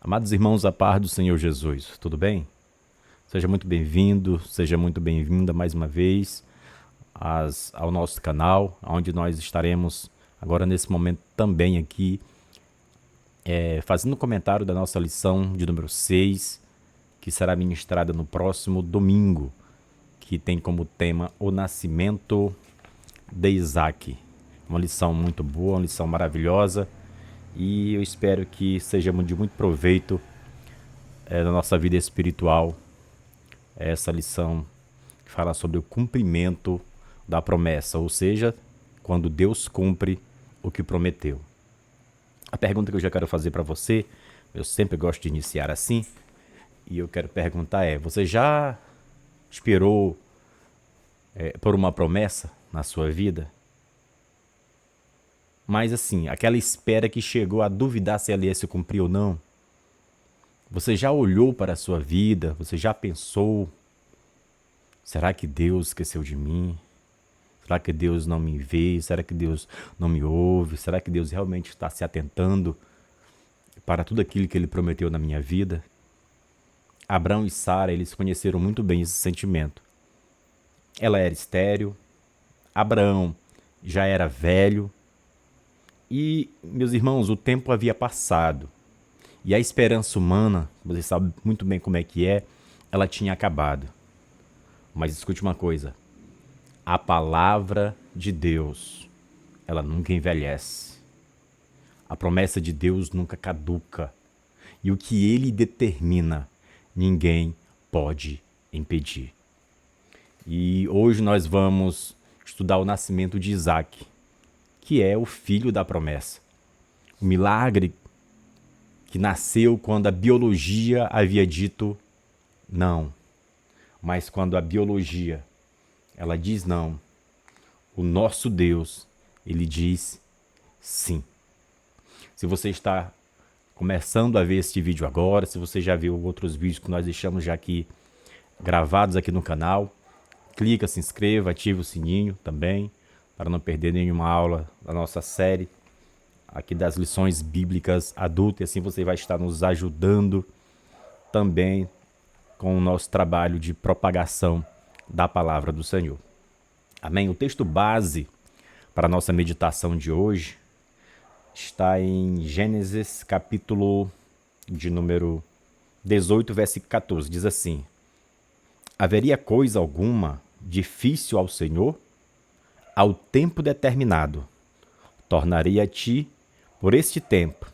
Amados irmãos, a paz do Senhor Jesus, tudo bem? Seja muito bem-vindo, seja muito bem-vinda mais uma vez ao nosso canal, onde nós estaremos agora nesse momento também aqui, fazendo um comentário da nossa lição de número 6, que será ministrada no próximo domingo, que tem como tema o nascimento de Isaac. Uma lição muito boa, uma lição maravilhosa, e eu espero que seja de muito proveito na nossa vida espiritual, essa lição que fala sobre o cumprimento da promessa, ou seja, quando Deus cumpre o que prometeu. A pergunta que eu já quero fazer para você, eu sempre gosto de iniciar assim, e eu quero perguntar você já esperou por uma promessa na sua vida? Mas assim, aquela espera que chegou a duvidar se ela ia se cumprir ou não? Você já olhou para a sua vida? Você já pensou? Será que Deus esqueceu de mim? Será que Deus não me vê? Será que Deus não me ouve? Será que Deus realmente está se atentando para tudo aquilo que Ele prometeu na minha vida? Abraão e Sara, eles conheceram muito bem esse sentimento. Ela era estéril, Abraão já era velho e, meus irmãos, o tempo havia passado. E a esperança humana, você sabe muito bem como é que ela tinha acabado. Mas escute uma coisa, a palavra de Deus, ela nunca envelhece. A promessa de Deus nunca caduca. E o que Ele determina, ninguém pode impedir. E hoje nós vamos estudar o nascimento de Isaac, que é o filho da promessa. O milagre que nasceu quando a biologia havia dito não. Mas quando a biologia, ela diz não, o nosso Deus, Ele diz sim. Se você está começando a ver este vídeo agora, se você já viu outros vídeos que nós deixamos já aqui gravados aqui no canal, clica, se inscreva, ative o sininho também, para não perder nenhuma aula da nossa série aqui das lições bíblicas adultas, e assim você vai estar nos ajudando também com o nosso trabalho de propagação da palavra do Senhor. Amém? O texto base para a nossa meditação de hoje está em Gênesis capítulo de número 18, versículo 14. Diz assim: haveria coisa alguma difícil ao Senhor? Ao tempo determinado, tornarei a ti por este tempo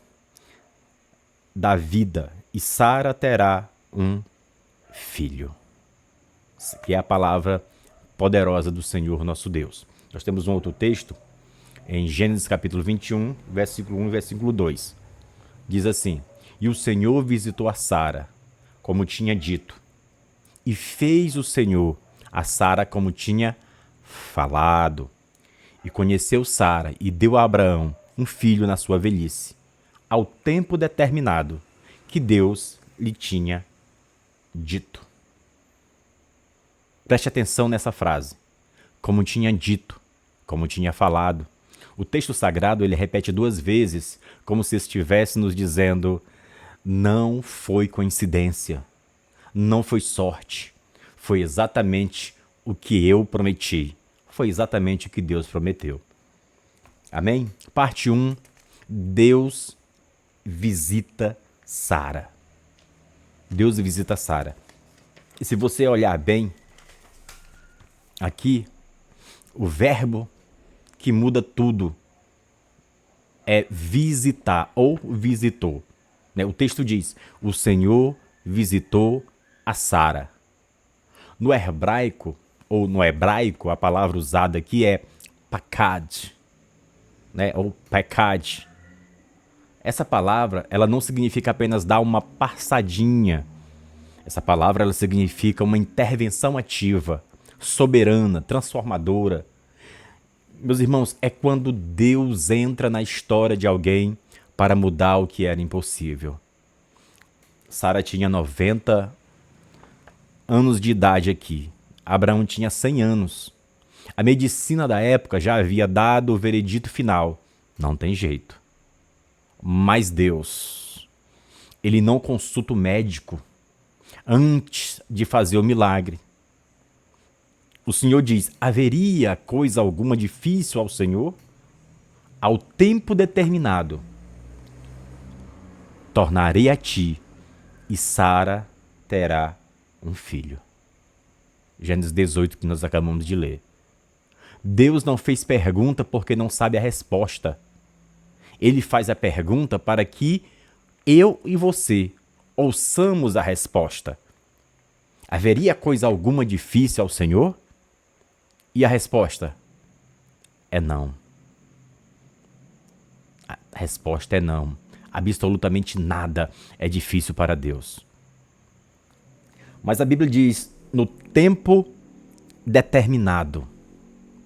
da vida, e Sara terá um filho. Essa aqui é a palavra poderosa do Senhor nosso Deus. Nós temos um outro texto em Gênesis capítulo 21, versículo 1 e versículo 2. Diz assim: e o Senhor visitou a Sara, como tinha dito, e fez o Senhor a Sara como tinha falado. E conheceu Sara e deu a Abraão um filho na sua velhice, ao tempo determinado que Deus lhe tinha dito. Preste atenção nessa frase. Como tinha dito, como tinha falado. O texto sagrado ele repete 2 vezes, como se estivesse nos dizendo: não foi coincidência, não foi sorte, foi exatamente o que eu prometi, foi exatamente o que Deus prometeu. Amém? Parte 1, Deus visita Sara. Deus visita Sara. E se você olhar bem, aqui, o verbo que muda tudo é visitar ou visitou. O texto diz: o Senhor visitou a Sara. No hebraico, ou no hebraico, a palavra usada aqui é pakad, ou pekad. Essa palavra, ela não significa apenas dar uma passadinha. Essa palavra, ela significa uma intervenção ativa, soberana, transformadora. Meus irmãos, é quando Deus entra na história de alguém para mudar o que era impossível. Sara tinha 90 anos de idade aqui. Abraão tinha 100 anos. A medicina da época já havia dado o veredito final. Não tem jeito. Mas Deus, ele não consulta o médico antes de fazer o milagre. O Senhor diz: haveria coisa alguma difícil ao Senhor? Ao tempo determinado, tornarei a ti, e Sara terá um filho. Gênesis 18, que nós acabamos de ler. Deus não fez pergunta porque não sabe a resposta. Ele faz a pergunta para que eu e você ouçamos a resposta. Haveria coisa alguma difícil ao Senhor? E a resposta é não. A resposta é não. Absolutamente nada é difícil para Deus. Mas a Bíblia diz, no tempo determinado.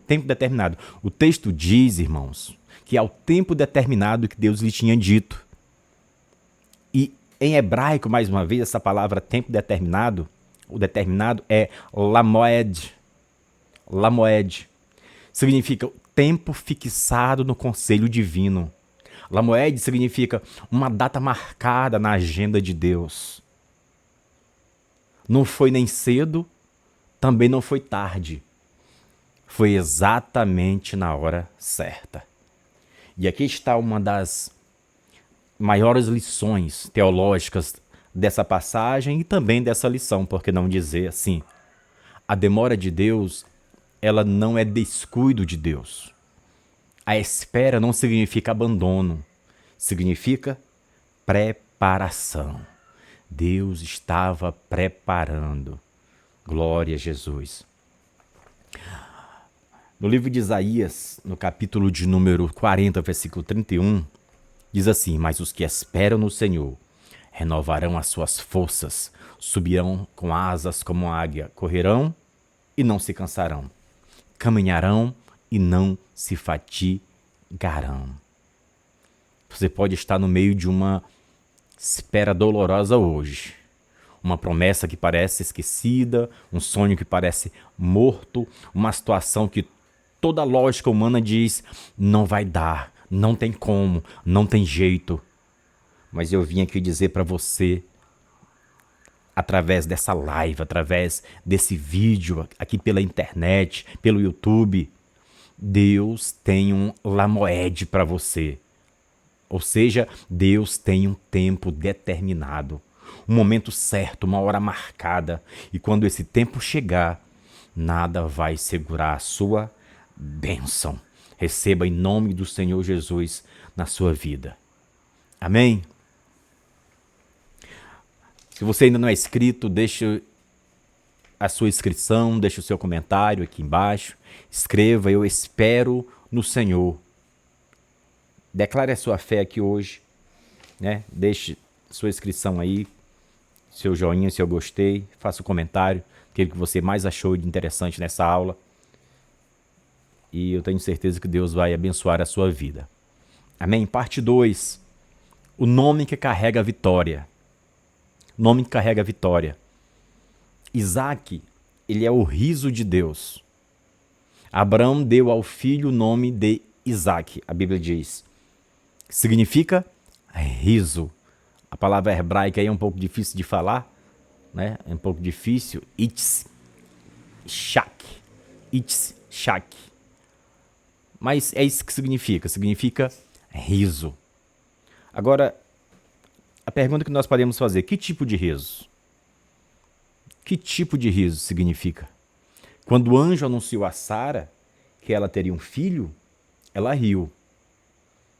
Tempo determinado. O texto diz, irmãos, que é ao tempo determinado que Deus lhe tinha dito. E em hebraico, mais uma vez, essa palavra tempo determinado, o determinado é lamoed. Lamoed. Significa tempo fixado no conselho divino. Lamoed significa uma data marcada na agenda de Deus. Não foi nem cedo, também não foi tarde. Foi exatamente na hora certa. E aqui está uma das maiores lições teológicas dessa passagem e também dessa lição, por que não dizer assim? A demora de Deus, ela não é descuido de Deus. A espera não significa abandono, significa preparação. Deus estava preparando. Glória a Jesus. No livro de Isaías, no capítulo de número 40, versículo 31, diz assim: mas os que esperam no Senhor renovarão as suas forças, subirão com asas como a águia, correrão e não se cansarão, caminharão e não se fatigarão. Você pode estar no meio de uma espera dolorosa hoje. Uma promessa que parece esquecida, um sonho que parece morto, uma situação que toda a lógica humana diz: não vai dar, não tem como, não tem jeito. Mas eu vim aqui dizer para você, através dessa live, através desse vídeo, aqui pela internet, pelo YouTube, Deus tem um lamoed para você. Ou seja, Deus tem um tempo determinado, um momento certo, uma hora marcada. E quando esse tempo chegar, nada vai segurar a sua bênção. Receba em nome do Senhor Jesus na sua vida. Amém? Se você ainda não é inscrito, deixe a sua inscrição, deixe o seu comentário aqui embaixo. Escreva: eu espero no Senhor. Declare a sua fé aqui hoje, né? Deixe sua inscrição aí, seu joinha, seu gostei, faça o comentário, aquele que você mais achou de interessante nessa aula. E eu tenho certeza que Deus vai abençoar a sua vida. Amém? Parte 2. O nome que carrega a vitória. Nome que carrega a vitória. Isaac, ele é o riso de Deus. Abraão deu ao filho o nome de Isaac, a Bíblia diz. Significa riso. A palavra hebraica aí é um pouco difícil de falar, né? É um pouco difícil. Itzhak. Itzhak. Mas é isso que significa. Significa riso. Agora, a pergunta que nós podemos fazer: que tipo de riso? Que tipo de riso significa? Quando o anjo anunciou a Sara que ela teria um filho, ela riu.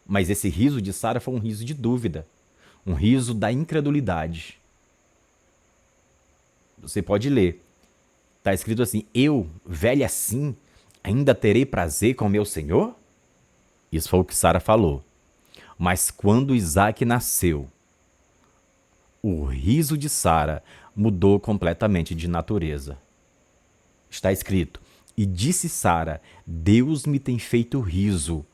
Mas esse riso de Sara foi um riso de dúvida, um riso da incredulidade. Você pode ler. Está escrito assim: eu, velha assim, ainda terei prazer com meu Senhor? Isso foi o que Sara falou. Mas quando Isaac nasceu, o riso de Sara mudou completamente de natureza. Está escrito: e disse Sara: Deus me tem feito riso,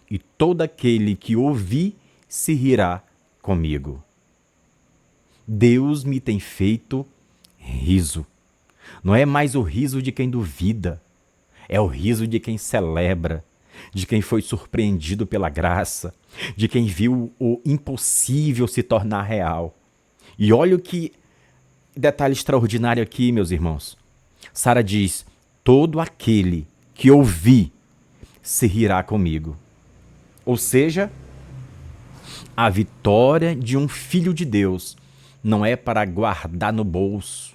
e todo aquele que ouvir se rirá comigo. Deus me tem feito riso. Não é mais o riso de quem duvida, é o riso de quem celebra, de quem foi surpreendido pela graça, de quem viu o impossível se tornar real. E olha o que detalhe extraordinário aqui, meus irmãos. Sara diz: todo aquele que ouvir se rirá comigo. Ou seja, a vitória de um filho de Deus não é para guardar no bolso.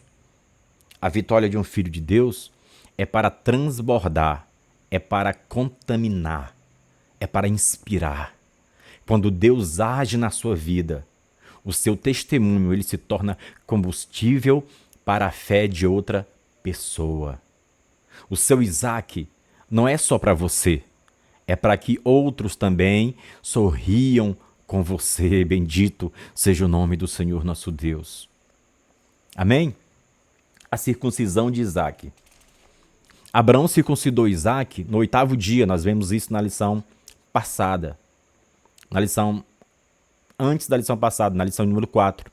A vitória de um filho de Deus é para transbordar, é para contaminar, é para inspirar. Quando Deus age na sua vida, o seu testemunho ele se torna combustível para a fé de outra pessoa. O seu Isaac não é só para você, é para que outros também sorriam com você. Bendito seja o nome do Senhor nosso Deus. Amém? A circuncisão de Isaac. Abraão circuncidou Isaac no 8º dia, nós vemos isso na lição passada. Antes da lição passada, na lição número 4.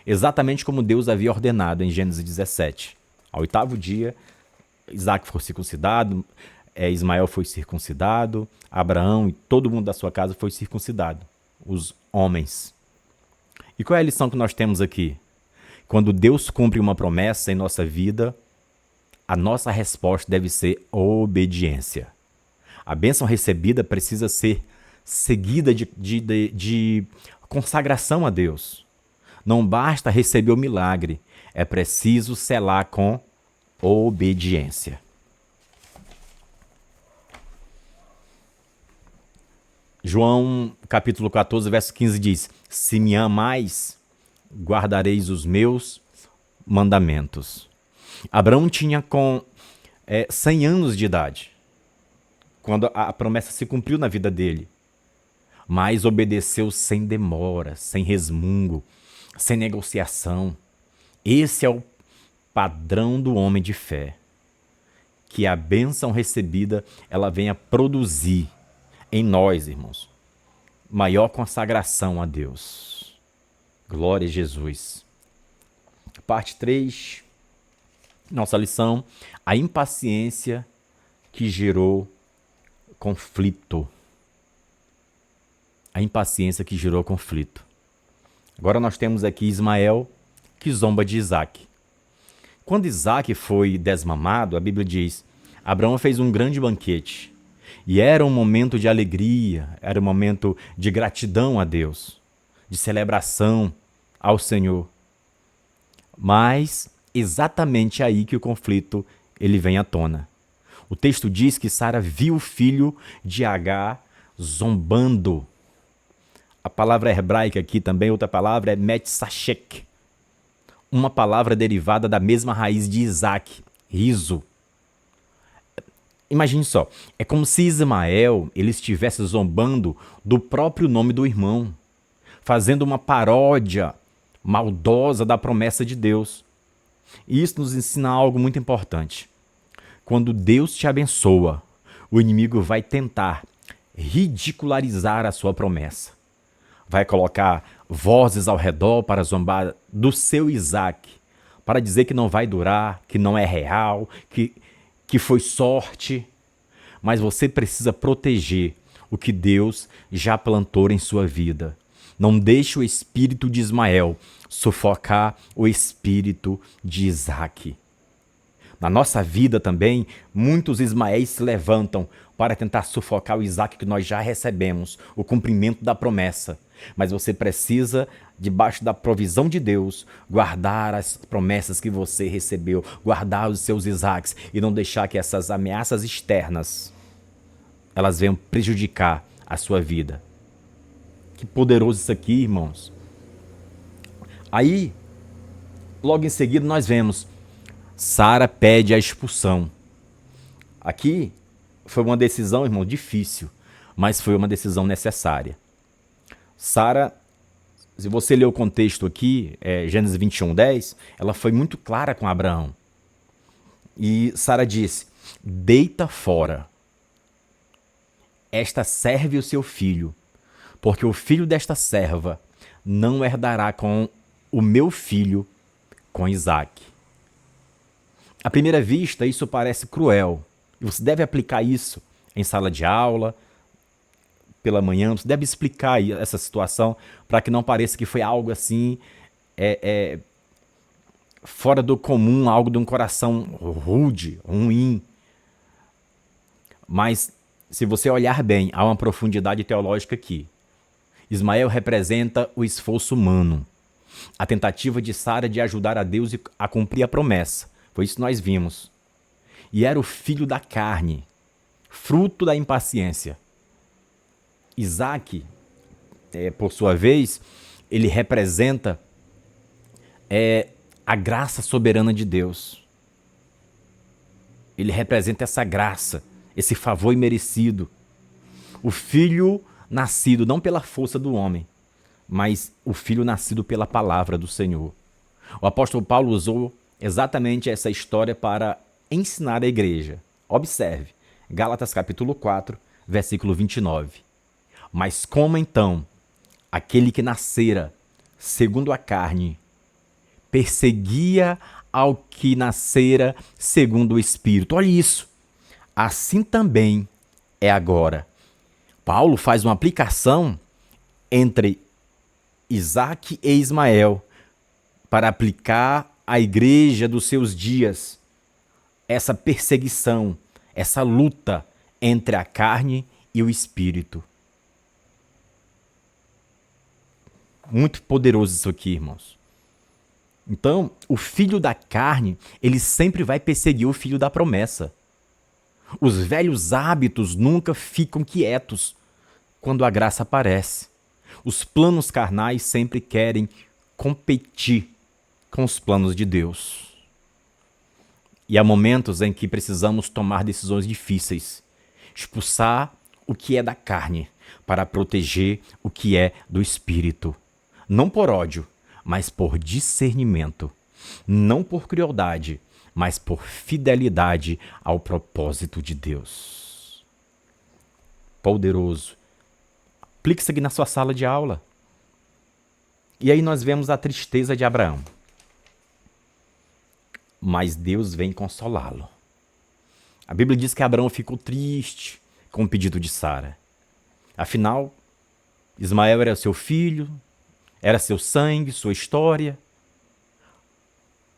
Exatamente como Deus havia ordenado em Gênesis 17. Ao 8º dia, Isaac foi circuncidado, Ismael foi circuncidado, Abraão e todo mundo da sua casa foi circuncidado, os homens. E qual é a lição que nós temos aqui? Quando Deus cumpre uma promessa em nossa vida, a nossa resposta deve ser obediência. A bênção recebida precisa ser seguida de consagração a Deus. Não basta receber o milagre, é preciso selar com obediência. João capítulo 14, verso 15 diz: se me amais, guardareis os meus mandamentos. Abraão tinha 100 anos de idade, quando a promessa se cumpriu na vida dele. Mas obedeceu sem demora, sem resmungo, sem negociação. Esse é o padrão do homem de fé. Que a bênção recebida ela venha produzir em nós, irmãos, maior consagração a Deus. Glória a Jesus. Parte 3, nossa lição, a impaciência que gerou conflito. A impaciência que gerou conflito. Agora nós temos aqui Ismael, que zomba de Isaac. Quando Isaac foi desmamado, a Bíblia diz, Abraão fez um grande banquete. E era um momento de alegria, era um momento de gratidão a Deus, de celebração ao Senhor. Mas exatamente aí que o conflito ele vem à tona. O texto diz que Sara viu o filho de Agar zombando. A palavra hebraica aqui também, outra palavra é metzashek. Uma palavra derivada da mesma raiz de Isaac, riso. Imagine só, é como se Ismael ele estivesse zombando do próprio nome do irmão, fazendo uma paródia maldosa da promessa de Deus. E isso nos ensina algo muito importante. Quando Deus te abençoa, o inimigo vai tentar ridicularizar a sua promessa. Vai colocar vozes ao redor para zombar do seu Isaac, para dizer que não vai durar, que não é real, que foi sorte. Mas você precisa proteger o que Deus já plantou em sua vida. Não deixe o espírito de Ismael sufocar o espírito de Isaac. Na nossa vida também, muitos Ismaéis se levantam para tentar sufocar o Isaac que nós já recebemos, o cumprimento da promessa. Mas você precisa, debaixo da provisão de Deus, guardar as promessas que você recebeu, guardar os seus Isaacs e não deixar que essas ameaças externas elas venham prejudicar a sua vida. Que poderoso isso aqui, irmãos. Aí, logo em seguida, nós vemos Sara pede a expulsão. Aqui foi uma decisão, irmão, difícil, mas foi uma decisão necessária. Sara, se você ler o contexto aqui, Gênesis 21:10, ela foi muito clara com Abraão. E Sara disse, deita fora. Esta serve o seu filho, porque o filho desta serva não herdará com o meu filho, com Isaac. À primeira vista, isso parece cruel. E você deve aplicar isso em sala de aula, pela manhã. Você deve explicar essa situação para que não pareça que foi algo assim fora do comum, algo de um coração rude, ruim. Mas, se você olhar bem, há uma profundidade teológica aqui. Ismael representa o esforço humano, a tentativa de Sara de ajudar a Deus a cumprir a promessa. Foi isso que nós vimos. E era o filho da carne, fruto da impaciência. Isaac, por sua vez, ele representa a graça soberana de Deus. Ele representa essa graça, esse favor imerecido. O filho nascido não pela força do homem, mas o filho nascido pela palavra do Senhor. O apóstolo Paulo usou exatamente essa história para ensinar a igreja. Observe, Gálatas capítulo 4, versículo 29. Mas como então aquele que nascera segundo a carne perseguia ao que nascera segundo o Espírito? Olha isso. Assim também é agora. Paulo faz uma aplicação entre Isaac e Ismael para aplicar à igreja dos seus dias essa perseguição, essa luta entre a carne e o Espírito. Muito poderoso isso aqui, irmãos. Então, o filho da carne, ele sempre vai perseguir o filho da promessa. Os velhos hábitos nunca ficam quietos quando a graça aparece. Os planos carnais sempre querem competir com os planos de Deus. E há momentos em que precisamos tomar decisões difíceis, expulsar o que é da carne para proteger o que é do Espírito. Não por ódio, mas por discernimento. Não por crueldade, mas por fidelidade ao propósito de Deus. Poderoso. Aplique isso aqui na sua sala de aula. E aí nós vemos a tristeza de Abraão. Mas Deus vem consolá-lo. A Bíblia diz que Abraão ficou triste com o pedido de Sara. Afinal, Ismael era seu filho, era seu sangue, sua história.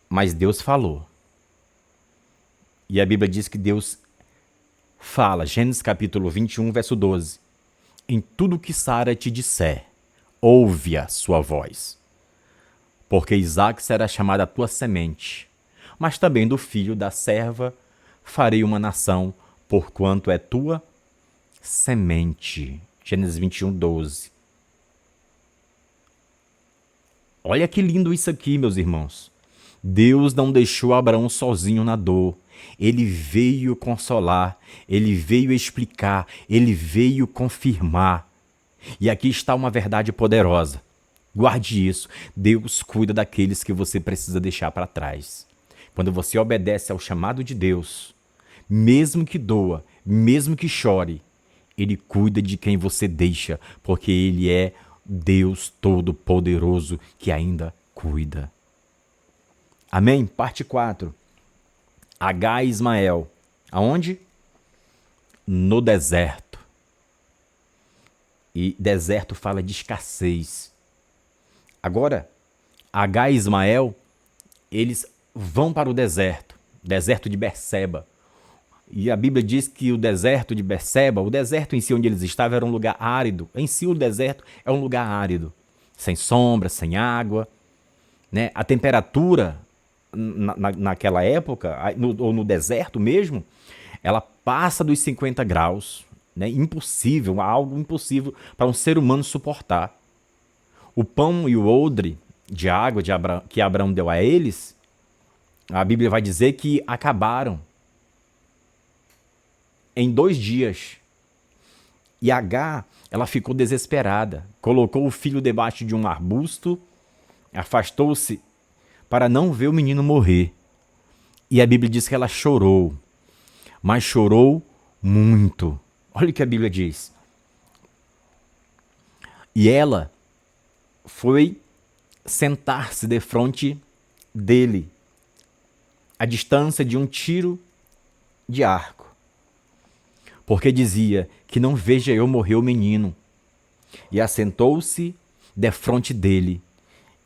Mas Deus falou. E a Bíblia diz que Deus fala, Gênesis capítulo 21, verso 12. Em tudo que Sara te disser, ouve a sua voz. Porque Isaque será chamado a tua semente, mas também do filho da serva farei uma nação, porquanto é tua semente. Gênesis 21, 12. Olha que lindo isso aqui, meus irmãos. Deus não deixou Abraão sozinho na dor. Ele veio consolar, ele veio explicar, ele veio confirmar. E aqui está uma verdade poderosa. Guarde isso. Deus cuida daqueles que você precisa deixar para trás. Quando você obedece ao chamado de Deus, mesmo que doa, mesmo que chore, Ele cuida de quem você deixa, porque Ele é Deus Todo-Poderoso que ainda cuida. Amém? Parte 4. Agar e Ismael. Aonde? No deserto. E deserto fala de escassez. Agora, Agar e Ismael, eles vão para o deserto de Berseba. E a Bíblia diz que o deserto de Berseba, o deserto em si onde eles estavam, era um lugar árido. Em si o deserto é um lugar árido, sem sombra, sem água, né? A temperatura naquela época, ou no deserto mesmo, ela passa dos 50 graus, né? Impossível, algo impossível para um ser humano suportar. O pão e o odre de água que Abraão deu a eles, a Bíblia vai dizer que acabaram em 2 dias. E Agar, ela ficou desesperada, colocou o filho debaixo de um arbusto, afastou-se para não ver o menino morrer. E a Bíblia diz que ela chorou, mas chorou muito. Olha o que a Bíblia diz. E ela foi sentar-se defronte dele, à distância de um tiro de arco, porque dizia que não veja eu morrer o menino. E assentou-se defronte dele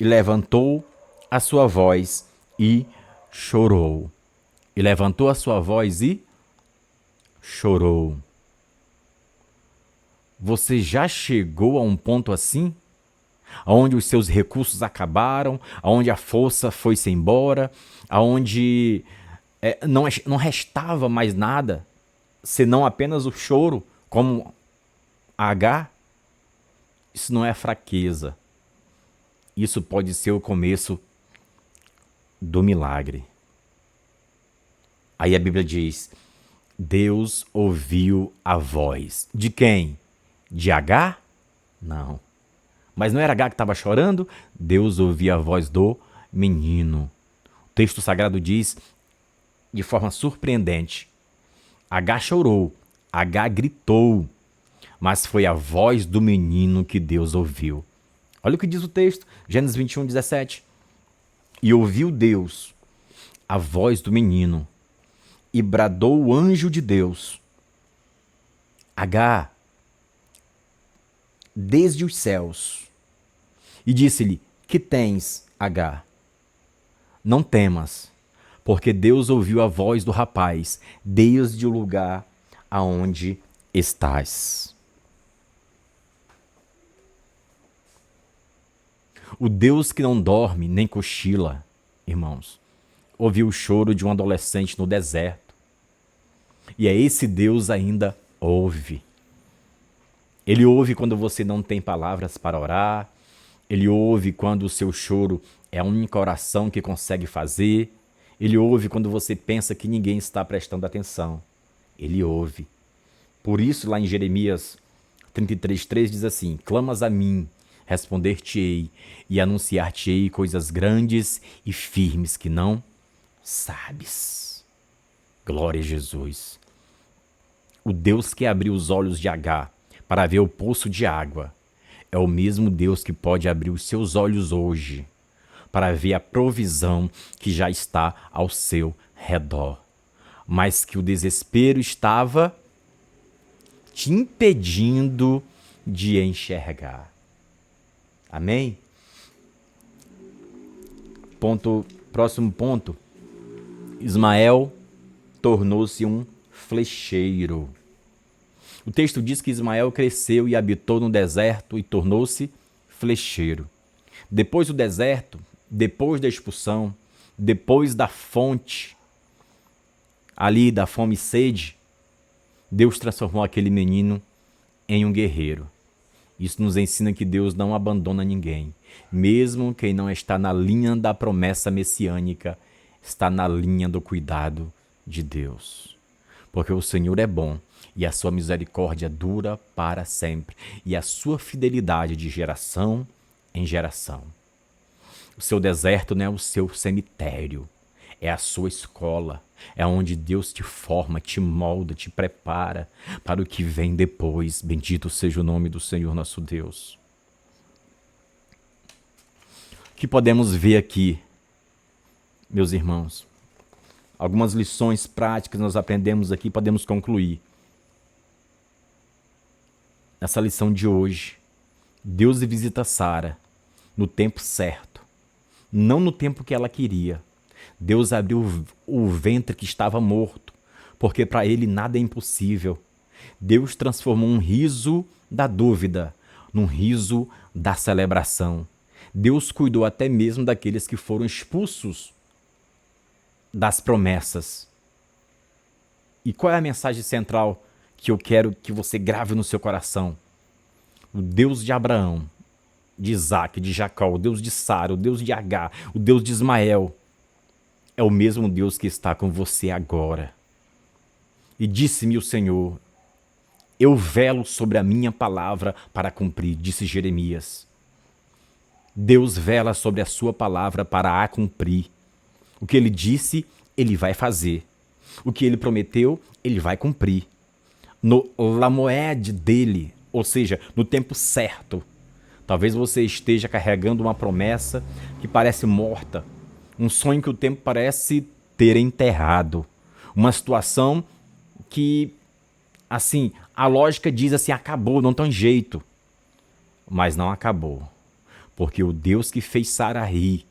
e levantou a sua voz e chorou. E levantou a sua voz e chorou. Você já chegou a um ponto assim? Onde os seus recursos acabaram, onde a força foi-se embora, onde não restava mais nada, senão apenas o choro, como Agar? Isso não é fraqueza. Isso pode ser o começo do milagre. Aí a Bíblia diz: Deus ouviu a voz. De quem? De Agar? Não. Mas não era Agar que estava chorando? Deus ouvia a voz do menino. O texto sagrado diz, de forma surpreendente, Agar chorou, Agar gritou, mas foi a voz do menino que Deus ouviu. Olha o que diz o texto, Gênesis 21, 17. E ouviu Deus a voz do menino, e bradou o anjo de Deus: Agar, desde os céus. E disse-lhe: que tens, Agar? Não temas, porque Deus ouviu a voz do rapaz desde o lugar aonde estás. O Deus que não dorme nem cochila, irmãos, ouviu o choro de um adolescente no deserto. E é esse Deus ainda ouve. Ele ouve quando você não tem palavras para orar. Ele ouve quando o seu choro é a única oração que consegue fazer. Ele ouve quando você pensa que ninguém está prestando atenção. Ele ouve. Por isso, lá em Jeremias 33:3 diz assim: clamas a mim, responder-te-ei e anunciar-te-ei coisas grandes e firmes que não sabes. Glória a Jesus. O Deus que abriu os olhos de Agar para ver o poço de água é o mesmo Deus que pode abrir os seus olhos hoje para ver a provisão que já está ao seu redor, mas que o desespero estava te impedindo de enxergar. Amém? Próximo ponto. Ismael tornou-se um flecheiro. O texto diz que Ismael cresceu e habitou no deserto e tornou-se flecheiro. Depois do deserto, depois da expulsão, depois da fonte, ali da fome e sede, Deus transformou aquele menino em um guerreiro. Isso nos ensina que Deus não abandona ninguém. Mesmo quem não está na linha da promessa messiânica, está na linha do cuidado de Deus. Porque o Senhor é bom e a sua misericórdia dura para sempre, e a sua fidelidade de geração em geração. O seu deserto não é o seu cemitério, é a sua escola, é onde Deus te forma, te molda, te prepara para o que vem depois. Bendito seja o nome do Senhor nosso Deus. O que podemos ver aqui, meus irmãos? Algumas lições práticas nós aprendemos aqui, podemos concluir. Nessa lição de hoje, Deus visita Sara no tempo certo, não no tempo que ela queria. Deus abriu o ventre que estava morto, porque para ele nada é impossível. Deus transformou um riso da dúvida num riso da celebração. Deus cuidou até mesmo daqueles que foram expulsos das promessas. E qual é a mensagem central que eu quero que você grave no seu coração? O Deus de Abraão, de Isaac, de Jacó, o Deus de Sara, o Deus de Agar, o Deus de Ismael, é o mesmo Deus que está com você agora. E disse-me o Senhor: eu velo sobre a minha palavra para cumprir, disse Jeremias. Deus vela sobre a sua palavra para a cumprir. O que ele disse, ele vai fazer. O que ele prometeu, ele vai cumprir. No lamoed dele, ou seja, no tempo certo. Talvez você esteja carregando uma promessa que parece morta, um sonho que o tempo parece ter enterrado, uma situação que, assim, a lógica diz assim, acabou, não tem jeito. Mas não acabou. Porque o Deus que fez Sara rir,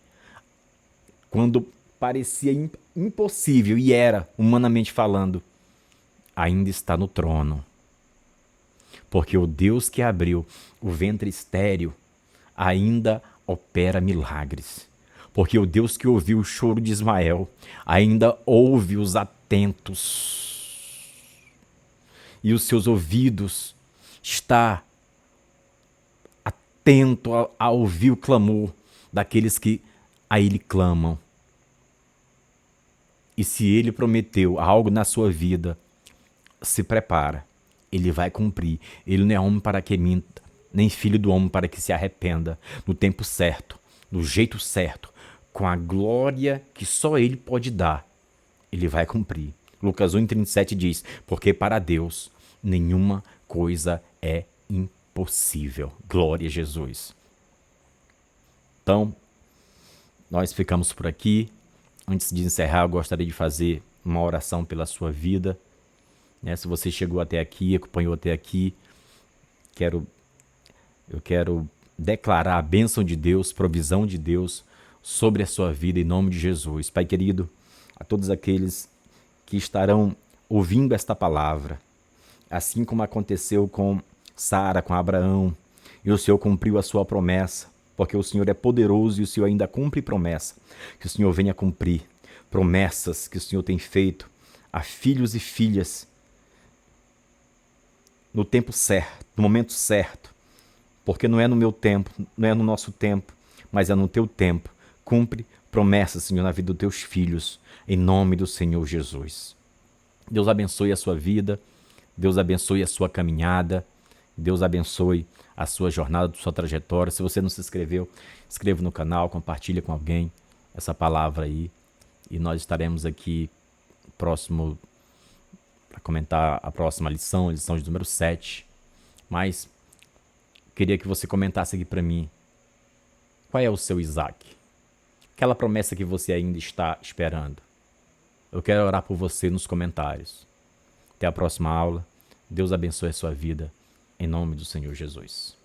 quando parecia impossível, e era, humanamente falando, ainda está no trono. Porque o Deus que abriu o ventre estéril ainda opera milagres. Porque o Deus que ouviu o choro de Ismael ainda ouve os atentos. E os seus ouvidos está atento a ouvir o clamor daqueles que a ele clamam. E se ele prometeu algo na sua vida, se prepara, ele vai cumprir. Ele não é homem para que minta, nem filho do homem para que se arrependa. No tempo certo, do jeito certo, com a glória que só ele pode dar, ele vai cumprir. Lucas 1,37 diz, porque para Deus nenhuma coisa é impossível. Glória a Jesus. Então, nós ficamos por aqui. Antes de encerrar, eu gostaria de fazer uma oração pela sua vida. Se você chegou até aqui, acompanhou até aqui, eu quero declarar a bênção de Deus, provisão de Deus sobre a sua vida em nome de Jesus. Pai querido, a todos aqueles que estarão ouvindo esta palavra, assim como aconteceu com Sara, com Abraão, e o Senhor cumpriu a sua promessa, porque o Senhor é poderoso e o Senhor ainda cumpre promessa, que o Senhor venha cumprir promessas que o Senhor tem feito a filhos e filhas no tempo certo, no momento certo, porque não é no meu tempo, não é no nosso tempo, mas é no teu tempo. Cumpre promessas, Senhor, na vida dos teus filhos, em nome do Senhor Jesus. Deus abençoe a sua vida, Deus abençoe a sua caminhada, Deus abençoe a sua jornada, a sua trajetória. Se você não se inscreveu, inscreva no canal, compartilha com alguém essa palavra aí, e nós estaremos aqui próximo para comentar a próxima lição, a lição de número 7. Mas queria que você comentasse aqui para mim, qual é o seu Isaac? Aquela promessa que você ainda está esperando. Eu quero orar por você nos comentários. Até a próxima aula. Deus abençoe a sua vida, em nome do Senhor Jesus.